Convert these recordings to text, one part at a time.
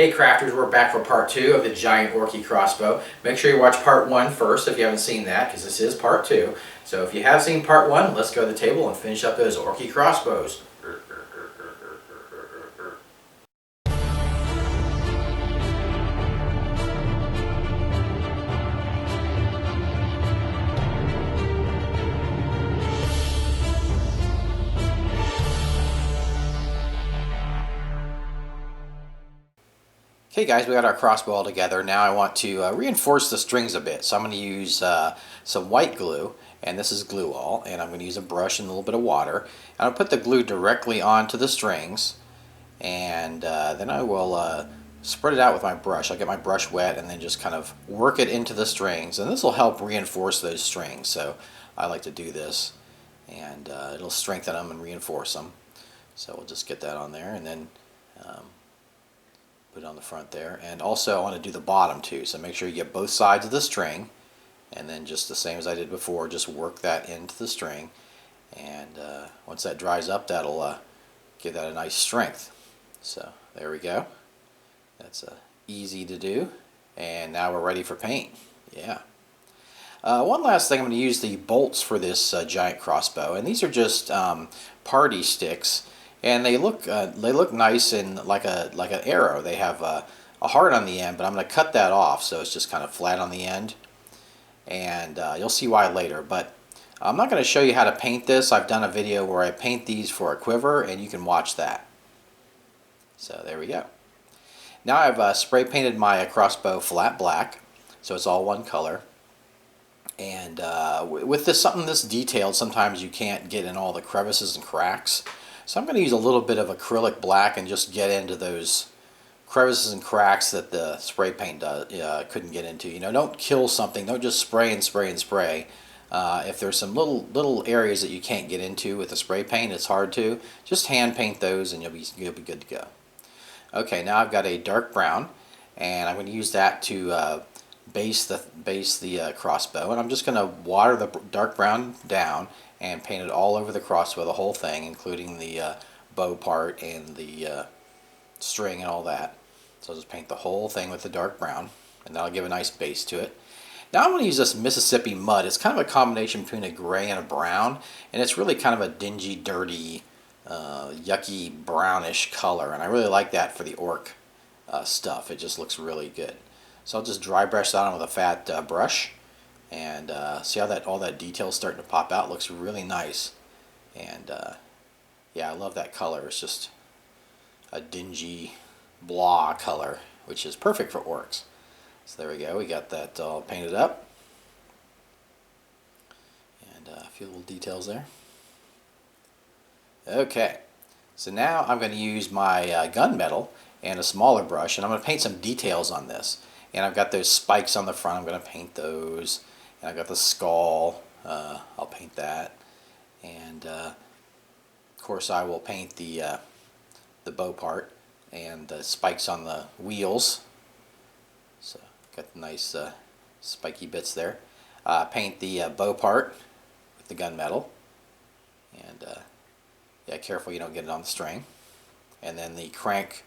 Hey crafters, we're back for part 2 of the giant orky crossbow. Make sure you watch part 1 first if you haven't seen that, because this is part 2. So if you have seen part 1, let's go to the table and finish up those orky crossbows. Okay guys, we got our crossbow all together. Now I want to reinforce the strings a bit. So I'm going to use some white glue, and this is glue all, and I'm going to use a brush and a little bit of water. And I'll put the glue directly onto the strings, and then I will spread it out with my brush. I'll get my brush wet and then just kind of work it into the strings, and this will help reinforce those strings. So I like to do this, and it'll strengthen them and reinforce them. So we'll just get that on there, and then put it on the front there. And also I want to do the bottom too, so make sure you get both sides of the string, and then just the same as I did before, just work that into the string, and once that dries up, that'll give that a nice strength. So there we go. That's easy to do, and now we're ready for paint. Yeah. One last thing, I'm going to use the bolts for this giant crossbow, and these are just party sticks. And they look nice and like an arrow. They have a heart on the end, but I'm going to cut that off so it's just kind of flat on the end. And you'll see why later. But I'm not going to show you how to paint this. I've done a video where I paint these for a quiver, and you can watch that. So there we go. Now I've spray painted my crossbow flat black, so it's all one color. And with something this detailed, sometimes you can't get in all the crevices and cracks. So I'm going to use a little bit of acrylic black and just get into those crevices and cracks that the spray paint couldn't get into. You know, don't kill something. Don't just spray and spray and spray. If there's some little areas that you can't get into with the spray paint, it's hard to. Just hand paint those, and you'll be good to go. Okay, now I've got a dark brown, and I'm going to use that to base the crossbow, and I'm just going to water the dark brown down and paint it all over the crossbow, the whole thing, including the bow part and the string and all that. So I'll just paint the whole thing with the dark brown, and that'll give a nice base to it. Now I'm going to use this Mississippi mud. It's kind of a combination between a gray and a brown, and it's really kind of a dingy, dirty, yucky brownish color, and I really like that for the orc stuff. It just looks really good. So I'll just dry brush that on with a fat brush, and see how all that detail is starting to pop out. It looks really nice, and yeah, I love that color. It's just a dingy blah color, which is perfect for orcs. So there we go. We got that all painted up, and a few little details there. Okay, so now I'm going to use my gunmetal and a smaller brush, and I'm going to paint some details on this. And I've got those spikes on the front. I'm going to paint those. And I've got the skull. I'll paint that. And of course I will paint the bow part and the spikes on the wheels. So got the nice spiky bits there. Paint the bow part with the gunmetal. And yeah, careful you don't get it on the string. And then the crank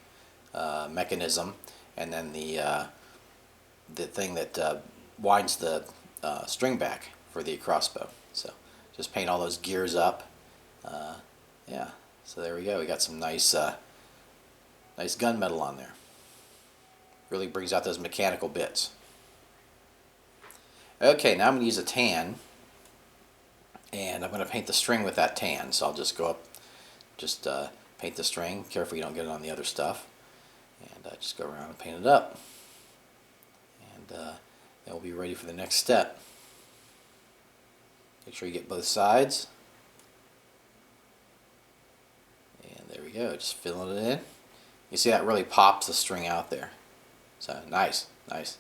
mechanism, and then the thing that winds the string back for the crossbow. So just paint all those gears up. Yeah, so there we go. We got some nice nice gunmetal on there. Really brings out those mechanical bits. Okay, now I'm going to use a tan, and I'm going to paint the string with that tan. So I'll just go up, just paint the string. Careful you don't get it on the other stuff. And just go around and paint it up. And then we'll be ready for the next step. Make sure you get both sides. And there we go, just filling it in. You see that really pops the string out there. So nice, nice.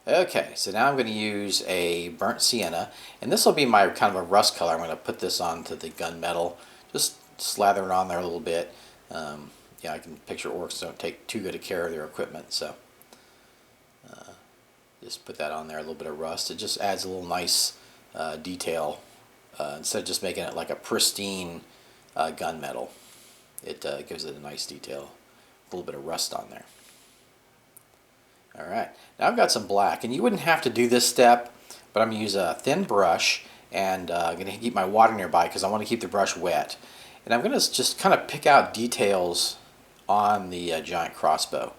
Okay, so now I'm going to use a burnt sienna, and this will be my kind of a rust color. I'm going to put this onto the gunmetal, just slather it on there a little bit. Yeah, I can picture orcs don't take too good a care of their equipment, so just put that on there, a little bit of rust. It just adds a little nice detail instead of just making it like a pristine gunmetal. It gives it a nice detail little bit of rust on there. Alright, now I've got some black, and you wouldn't have to do this step, but I'm going to use a thin brush, and I'm going to keep my water nearby because I want to keep the brush wet. And I'm going to just kind of pick out details on the giant crossbow.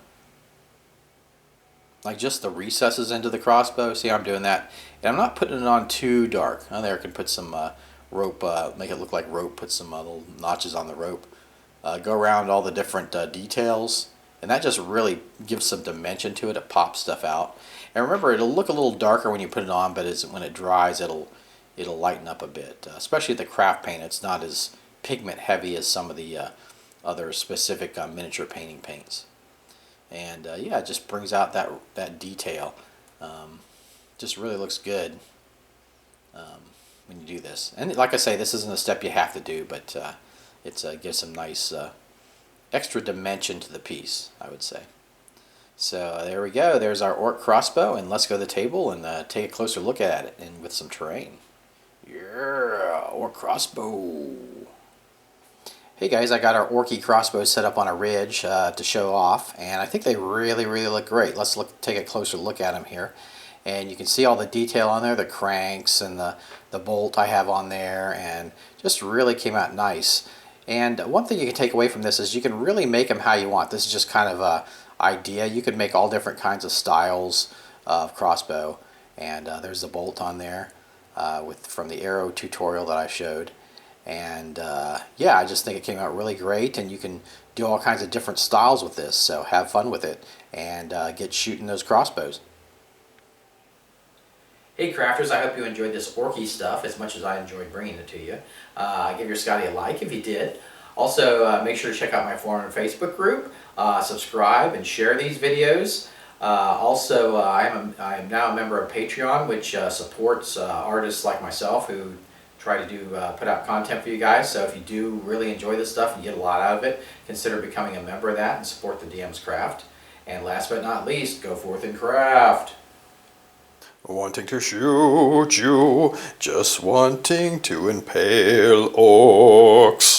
Like just the recesses into the crossbow. See how I'm doing that? And I'm not putting it on too dark. Oh, there I can put some rope, make it look like rope, put some little notches on the rope. Go around all the different details, and that just really gives some dimension to it. It pops stuff out. And remember, it'll look a little darker when you put it on, but when it dries, it'll lighten up a bit. Especially the craft paint, it's not as pigment heavy as some of the other specific miniature painting paints. And yeah, it just brings out that detail. Just really looks good when you do this. And like I say, this isn't a step you have to do, but it gives some nice extra dimension to the piece, I would say. So there we go. There's our orc crossbow, and let's go to the table and take a closer look at it and with some terrain. Yeah, orc crossbow. Hey guys, I got our orky crossbows set up on a ridge to show off, and I think they really look great. Let's take a closer look at them here. And you can see all the detail on there, the cranks and the bolt I have on there, and just really came out nice. And one thing you can take away from this is you can really make them how you want. This is just kind of a idea. You could make all different kinds of styles of crossbow, and there's the bolt on there from the arrow tutorial that I showed. And yeah, I just think it came out really great, and you can do all kinds of different styles with this, so have fun with it and get shooting those crossbows. Hey crafters, I hope you enjoyed this orky stuff as much as I enjoyed bringing it to you. Give your Scotty a like if you did. Also, make sure to check out my forum and Facebook group, subscribe and share these videos. Also, I am now a member of Patreon, which supports artists like myself who try to put out content for you guys. So if you do really enjoy this stuff and get a lot out of it, consider becoming a member of that and support the DM's craft. And last but not least, go forth and craft. Wanting to shoot you, just wanting to impale orcs.